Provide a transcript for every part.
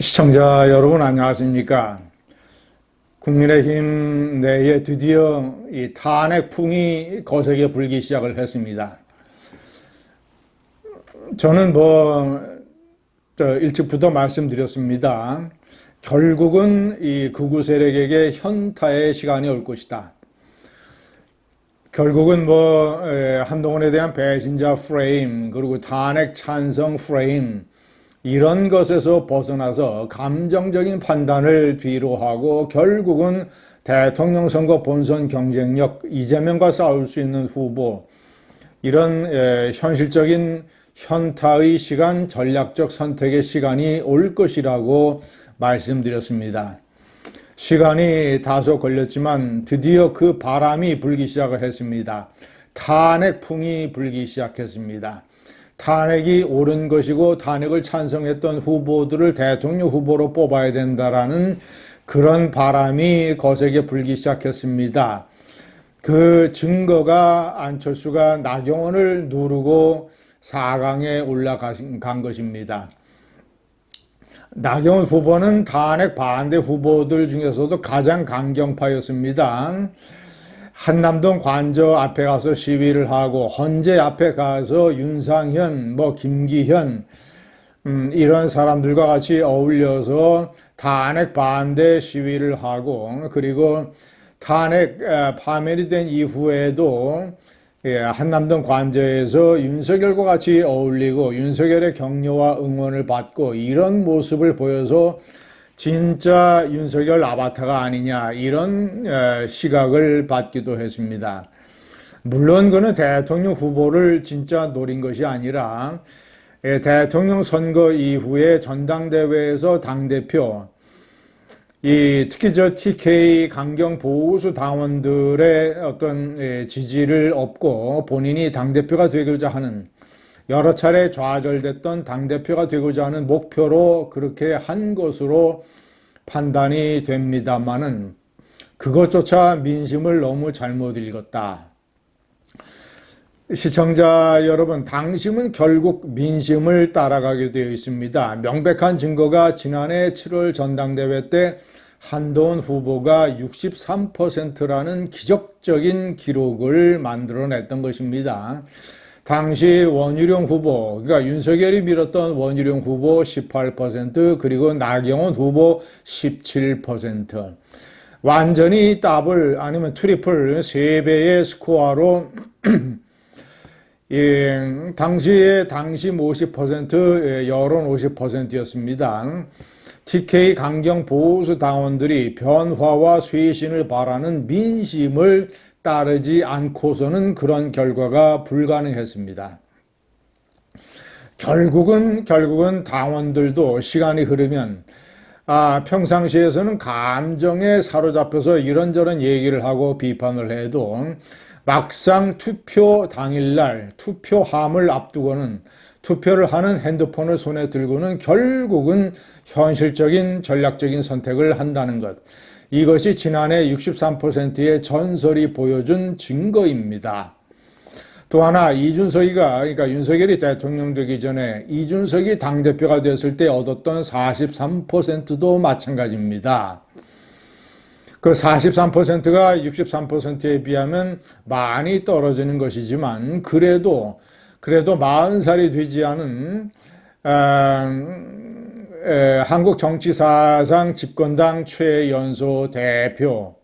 시청자 여러분 안녕하십니까? 국민의힘 내에 드디어 이 탄핵풍이 거세게 불기 시작을 했습니다. 저는 일찍부터 말씀드렸습니다. 결국은 이 극우 세력에게 현타의 시간이 올 것이다. 결국은 한동훈에 대한 배신자 프레임, 그리고 탄핵 찬성 프레임, 이런 것에서 벗어나서 감정적인 판단을 뒤로 하고 결국은 대통령 선거 본선 경쟁력, 이재명과 싸울 수 있는 후보, 이런 현실적인 현타의 시간, 전략적 선택의 시간이 올 것이라고 말씀드렸습니다. 시간이 다소 걸렸지만 드디어 그 바람이 불기 시작을 했습니다. 탄핵풍이 불기 시작했습니다. 탄핵이 옳은 것이고 탄핵을 찬성했던 후보들을 대통령 후보로 뽑아야 된다라는 그런 바람이 거세게 불기 시작했습니다. 그 증거가 안철수가 나경원을 누르고 4강에 올라간 것입니다. 나경원 후보는 탄핵 반대 후보들 중에서도 가장 강경파였습니다. 한남동 관저 앞에 가서 시위를 하고 헌재 앞에 가서 윤상현, 김기현 이런 사람들과 같이 어울려서 탄핵 반대 시위를 하고, 그리고 탄핵 파면이 된 이후에도 한남동 관저에서 윤석열과 같이 어울리고 윤석열의 격려와 응원을 받고 이런 모습을 보여서 진짜 윤석열 아바타가 아니냐, 이런 시각을 받기도 했습니다. 물론 그는 대통령 후보를 진짜 노린 것이 아니라 대통령 선거 이후에 전당대회에서 당대표, 특히 TK 강경 보수 당원들의 어떤 지지를 얻고 본인이 당대표가 되고자 하는, 여러 차례 좌절됐던 당대표가 되고자 하는 목표로 그렇게 한 것으로 판단이 됩니다만은 그것조차 민심을 너무 잘못 읽었다. 시청자 여러분, 당심은 결국 민심을 따라가게 되어 있습니다. 명백한 증거가 지난해 7월 전당대회 때 한동훈 후보가 63%라는 기적적인 기록을 만들어냈던 것입니다. 당시 원희룡 후보, 그러니까 윤석열이 밀었던 원희룡 후보 18%, 그리고 나경원 후보 17%. 완전히 더블 아니면 트리플 3배의 스코어로 당심 50%, 여론 50%였습니다. TK 강경 보수 당원들이 변화와 쇄신을 바라는 민심을 따르지 않고서는 그런 결과가 불가능했습니다. 결국은 당원들도 시간이 흐르면 평상시에서는 감정에 사로잡혀서 이런저런 얘기를 하고 비판을 해도 막상 투표 당일날 투표함을 앞두고는, 투표를 하는 핸드폰을 손에 들고는 결국은 현실적인 전략적인 선택을 한다는 것, 이것이 지난해 63%의 전설이 보여준 증거입니다. 또 하나, 그러니까 윤석열이 대통령 되기 전에 이준석이 당대표가 됐을 때 얻었던 43%도 마찬가지입니다. 그 43%가 63%에 비하면 많이 떨어지는 것이지만 그래도 40살이 되지 않은 한국 정치사상 집권당 최연소 대표,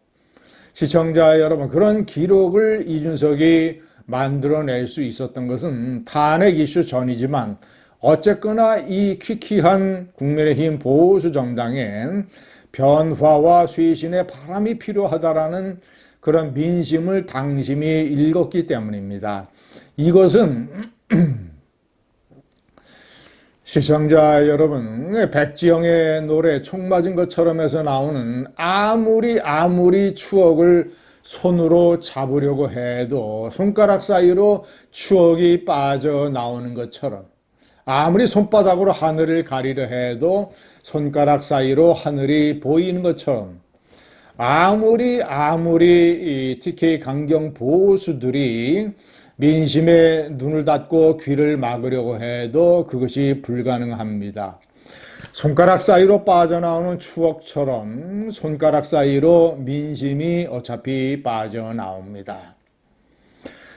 시청자 여러분, 그런 기록을 이준석이 만들어낼 수 있었던 것은 탄핵 이슈 전이지만 어쨌거나 이 퀴퀴한 국민의힘 보수 정당엔 변화와 쇄신의 바람이 필요하다라는 그런 민심을 당심이 읽었기 때문입니다. 이것은 시청자 여러분, 백지영의 노래 총 맞은 것처럼에서 나오는 아무리 추억을 손으로 잡으려고 해도 손가락 사이로 추억이 빠져나오는 것처럼, 아무리 손바닥으로 하늘을 가리려 해도 손가락 사이로 하늘이 보이는 것처럼, 아무리 이 TK 강경 보수들이 민심에 눈을 닫고 귀를 막으려고 해도 그것이 불가능합니다. 손가락 사이로 빠져나오는 추억처럼 손가락 사이로 민심이 어차피 빠져나옵니다.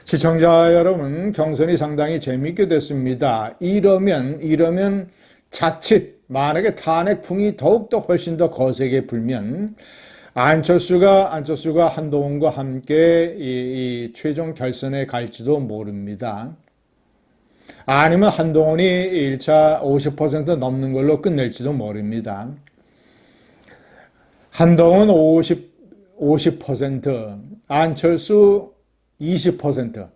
시청자 여러분, 경선이 상당히 재밌게 됐습니다. 이러면 자칫 만약에 탄핵풍이 더욱더 훨씬 더 거세게 불면 안철수가 한동훈과 함께 이 최종 결선에 갈지도 모릅니다. 아니면 한동훈이 1차 50% 넘는 걸로 끝낼지도 모릅니다. 한동훈 50%, 안철수 20%,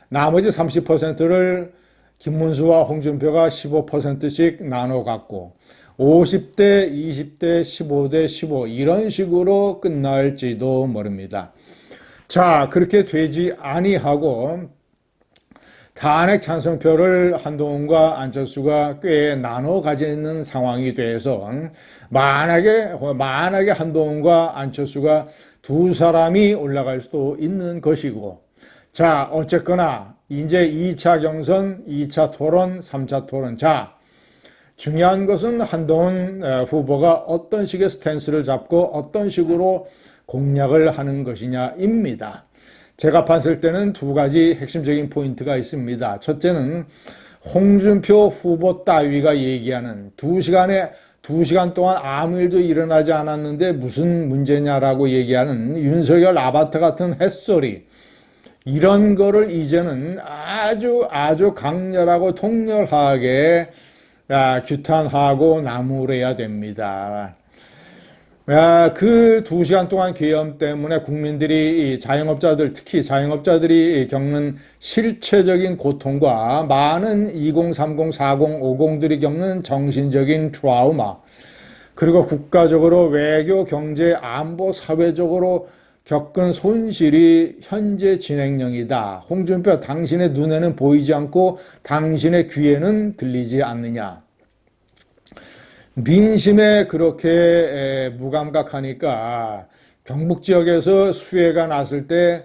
나머지 30%를 김문수와 홍준표가 15%씩 나눠 갖고 50대, 20대, 15대, 15 이런 식으로 끝날지도 모릅니다. 자, 그렇게 되지 아니하고 탄핵 찬성표를 한동훈과 안철수가 꽤 나눠 가지는 상황이 돼서 만약에 한동훈과 안철수가 두 사람이 올라갈 수도 있는 것이고, 자, 어쨌거나 이제 2차 경선, 2차 토론, 3차 토론. 자, 중요한 것은 한동훈 후보가 어떤 식의 스탠스를 잡고 어떤 식으로 공략을 하는 것이냐입니다. 제가 봤을 때는 두 가지 핵심적인 포인트가 있습니다. 첫째는 홍준표 후보 따위가 얘기하는 2시간 동안 아무 일도 일어나지 않았는데 무슨 문제냐라고 얘기하는 윤석열 아바타 같은 햇소리, 이런 거를 이제는 아주 강렬하고 통렬하게 규탄하고 나무래야 됩니다. 그 2시간 동안 계엄 때문에 국민들이 특히 자영업자들이 겪는 실체적인 고통과 많은 20, 30, 40, 50들이 겪는 정신적인 트라우마, 그리고 국가적으로 외교, 경제, 안보, 사회적으로 겪은 손실이 현재 진행형이다. 홍준표, 당신의 눈에는 보이지 않고 당신의 귀에는 들리지 않느냐. 민심에 그렇게 무감각하니까 경북 지역에서 수해가 났을 때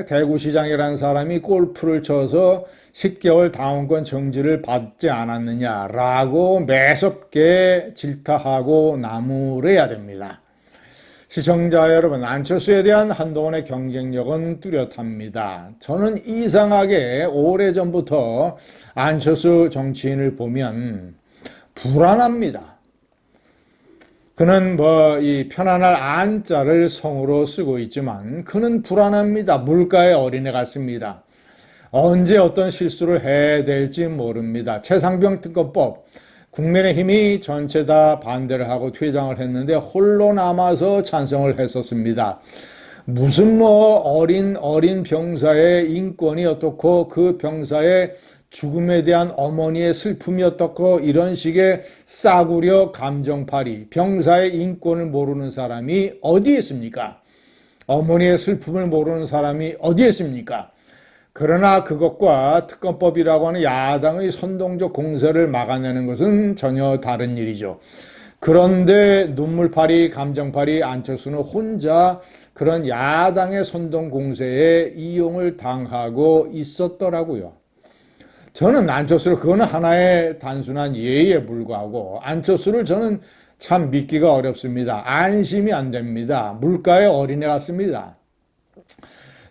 대구시장이라는 사람이 골프를 쳐서 10개월 당원권 정지를 받지 않았느냐라고 매섭게 질타하고 나무래야 됩니다. 시청자 여러분, 안철수에 대한 한동훈의 경쟁력은 뚜렷합니다. 저는 이상하게 오래전부터 안철수 정치인을 보면 불안합니다. 그는 이 편안할 안자를 성으로 쓰고 있지만 그는 불안합니다. 물가의 어린애 같습니다. 언제 어떤 실수를 해야 될지 모릅니다. 최상병 특검법, 국민의힘이 전체 다 반대를 하고 퇴장을 했는데 홀로 남아서 찬성을 했었습니다. 무슨 어린 병사의 인권이 어떻고 그 병사의 죽음에 대한 어머니의 슬픔이 어떻고 이런 식의 싸구려 감정팔이, 병사의 인권을 모르는 사람이 어디에 있습니까? 어머니의 슬픔을 모르는 사람이 어디에 있습니까? 그러나 그것과 특검법이라고 하는 야당의 선동적 공세를 막아내는 것은 전혀 다른 일이죠. 그런데 눈물팔이, 감정팔이 안철수는 혼자 그런 야당의 선동 공세에 이용을 당하고 있었더라고요. 저는 안철수를, 그거는 하나의 단순한 예의에 불과하고 안철수를 저는 참 믿기가 어렵습니다. 안심이 안 됩니다. 물가의 어린애 같습니다.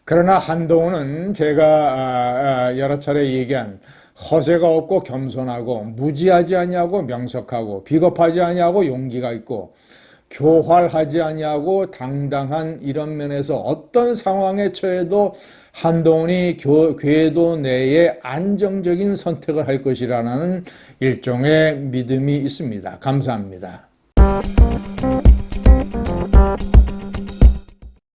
그러나 한동훈은 제가 여러 차례 얘기한 허세가 없고 겸손하고 무지하지 아니하고 명석하고 비겁하지 아니하고 용기가 있고 교활하지 아니하고 당당한 이런 면에서 어떤 상황에 처해도 한동훈이 궤도 내에 안정적인 선택을 할 것이라는 일종의 믿음이 있습니다. 감사합니다.